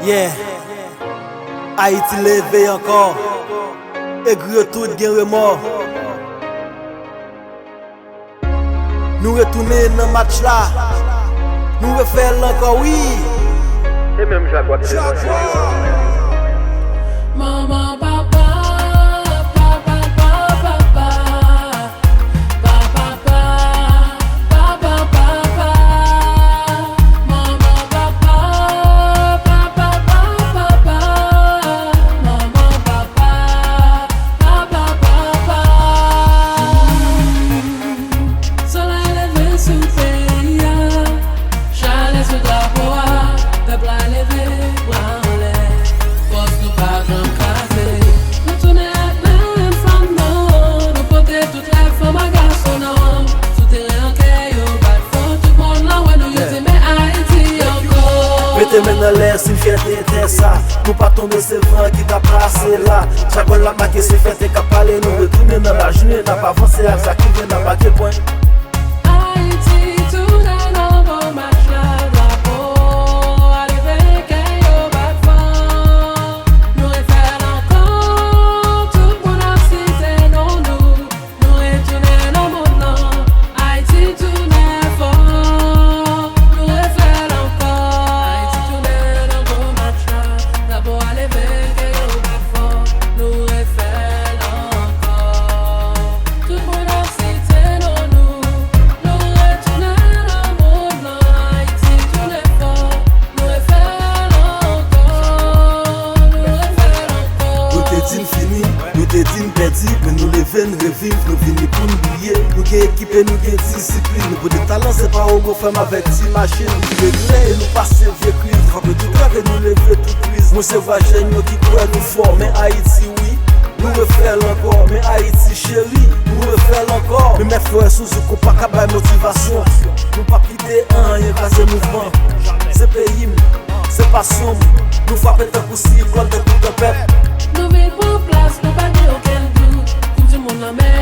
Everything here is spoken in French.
Yeah, Haïti levé encore, et gros tout gen remords. Nous retourner dans le match là, nous refaire encore, oui. Et même Jaguar. Maman, papa. Mettez main dans l'air si fierté était ça. Nous pas tomber c'est vent qui t'a passé là. Chaque fois la marque c'est fierté qu'a parlé. Nous retourner dans la journée, n'a pas avancé à ça qui vient n'a pas quel point. Haïti, tout est dans vos matchs là, drapeau. Arrivé qu'il y a pas de vent. Nous refaire encore. Tout le monde a cité non nous. Nous retourner dans mon nom. Haïti, tout est fort. Nous refaire encore. Haïti, tout est dans vos matchs là, drapeau. Arrivé qu'il y a pas de vent. Nous refaire encore. Tout le monde a cité non nous. Nous t'es dit perdu, mais nous les venons revivre, nous venons pour nous oublier. Nous sommes équipés, nous sommes discipline. Nous pour des talents, c'est pas au go femme avec 10 machines. Nous réglés, nous passer vieux crise. Faut que tout cas que nous lever toute crise. Nous c'est vagin, nous qui croient nous fort. Mais Haïti, oui, nous refaire encore. Mais Haïti, chérie, nous refaire encore. Mais mes frères, sous ce coup, pas qu'à motivation. Nous pas quitter un, y'a pas de mouvement. C'est pays, c'est pas sombre. Nous frappons un coup si, quand t'es tout un peuple. Nous vivons en place, nous pas dire aucun doute. Tout le monde en met.